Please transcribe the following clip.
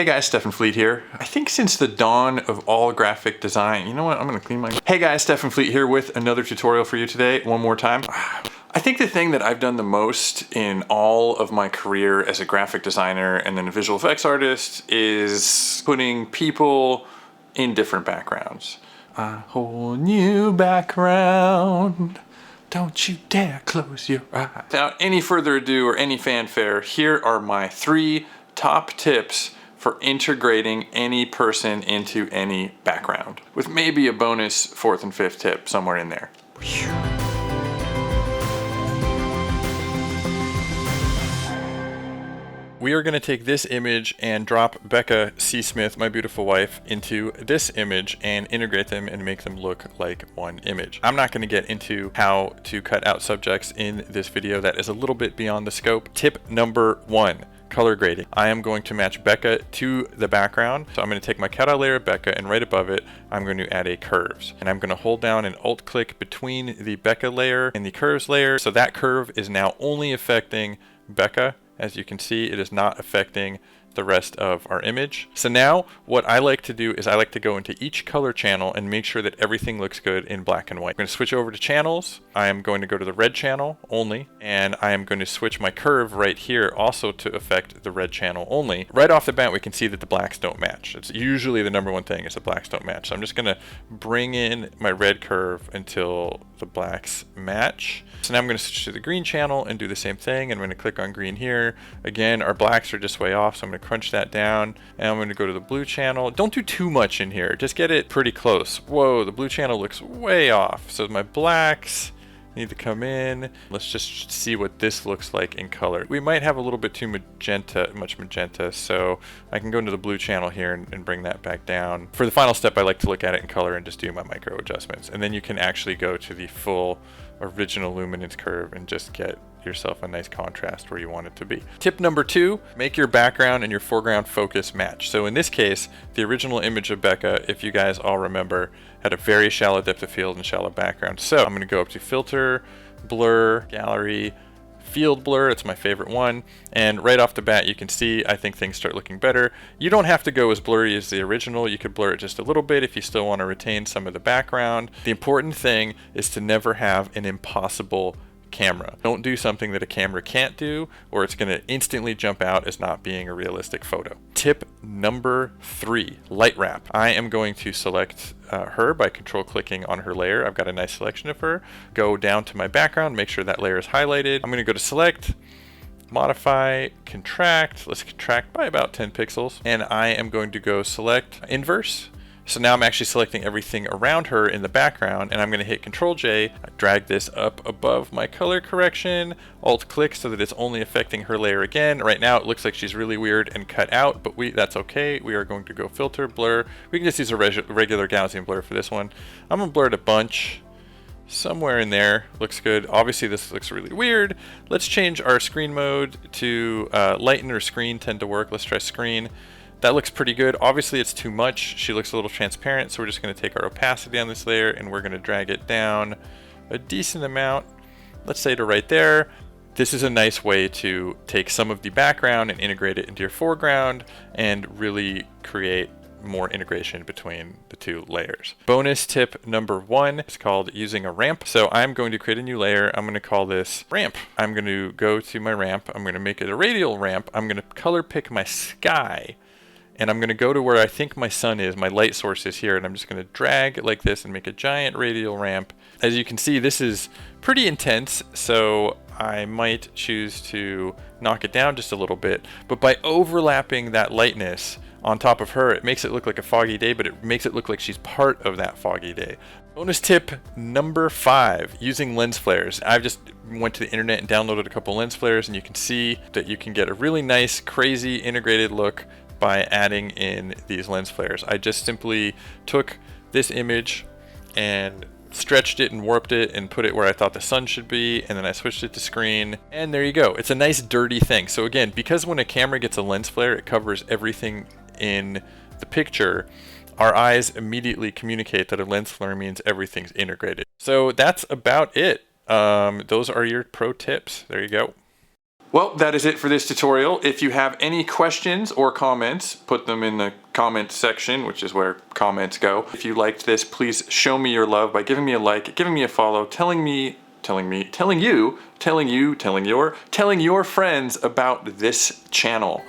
Hey guys, Stefan Fleet here. I think since the dawn of all graphic design, you know what, I'm gonna clean my... Hey guys, Stefan Fleet here with another tutorial for you today, one more time. I think the thing that I've done the most in all of my career as a graphic designer and then a visual effects artist is putting people in different backgrounds. A whole new background. Don't you dare close your eyes. Without any further ado or any fanfare, here are my 3 top tips for integrating any person into any background, with maybe a bonus 4th and 5th tip somewhere in there. We are going to take this image and drop Becca C. Smith, my beautiful wife, into this image and integrate them and make them look like one image. I'm not going to get into how to cut out subjects in this video. That is a little bit beyond the scope. Tip number 1. Color grading. I am going to match Becca to the background. So I'm going to take my cutout layer of Becca and right above it, I'm going to add a curves. And I'm going to hold down and alt click between the Becca layer and the curves layer. So that curve is now only affecting Becca. As you can see, it is not affecting the rest of our image. So now what I like to do is I like to go into each color channel and make sure that everything looks good in black and white. I'm going to switch over to channels. I am going to go to the red channel only, and I am going to switch my curve right here also to affect the red channel only. Right off the bat, we can see that the blacks don't match. It's usually the number one thing is the blacks don't match. So I'm just going to bring in my red curve until the blacks match. So now I'm going to switch to the green channel and do the same thing. And I'm going to click on green here. Again, our blacks are just way off, so I'm going to crunch that down. And I'm going to go to the blue channel. Don't do too much in here. Just get it pretty close. Whoa, the blue channel looks way off. So my blacks need to come in. Let's just see what this looks like in color. We might have a little bit too much magenta, so I can go into the blue channel here and bring that back down. For the final step, I like to look at it in color and just do my micro adjustments. And then you can actually go to the full original luminance curve and just get yourself a nice contrast where you want it to be. Tip number 2, make your background and your foreground focus match. So in this case, the original image of Becca, if you guys all remember, had a very shallow depth of field and shallow background. So I'm going to go up to filter, blur, gallery, field blur. It's my favorite one. And right off the bat, you can see, I think things start looking better. You don't have to go as blurry as the original. You could blur it just a little bit if you still want to retain some of the background. The important thing is to never have an impossible camera. Don't do something that a camera can't do, or it's going to instantly jump out as not being a realistic photo. Tip number 3, Lightwrap. I am going to select her by control clicking on her layer. I've got a nice selection of her. Go down to my background, make sure that layer is highlighted. I'm going to go to select, modify, contract. Let's contract by about 10 pixels. And I am going to go select inverse. So now I'm actually selecting everything around her in the background, and I'm going to hit Control J, drag this up above my color correction, Alt click so that it's only affecting her layer again. Right now it looks like she's really weird and cut out, but that's okay. We are going to go filter, blur. We can just use a regular Gaussian blur for this one. I'm going to blur it a bunch. Somewhere in there looks good. Obviously this looks really weird. Let's change our screen mode to lighten or screen tend to work. Let's try screen. That looks pretty good. Obviously it's too much. She looks a little transparent, so we're just going to take our opacity on this layer and we're going to drag it down a decent amount. Let's say to right there. This is a nice way to take some of the background and integrate it into your foreground and really create more integration between the 2 layers. Bonus tip number 1 is called using a ramp. So I'm going to create a new layer. I'm going to call this ramp. I'm going to go to my ramp. I'm going to make it a radial ramp. I'm going to color pick my sky. And I'm going to go to where I think my sun is, my light source is here, and I'm just going to drag like this and make a giant radial ramp. As you can see, this is pretty intense, so I might choose to knock it down just a little bit. But by overlapping that lightness on top of her, it makes it look like a foggy day, but it makes it look like she's part of that foggy day. Bonus tip number 5, using lens flares. I've just went to the internet and downloaded a couple lens flares, and you can see that you can get a really nice, crazy integrated look by adding in these lens flares. I just simply took this image and stretched it and warped it and put it where I thought the sun should be, and then I switched it to screen, and there you go. It's a nice dirty thing. So again, because when a camera gets a lens flare, it covers everything in the picture, our eyes immediately communicate that a lens flare means everything's integrated. So that's about it. Those are your pro tips. There you go. Well, that is it for this tutorial. If you have any questions or comments, put them in the comment section, which is where comments go. If you liked this, please show me your love by giving me a like, giving me a follow, telling your friends about this channel.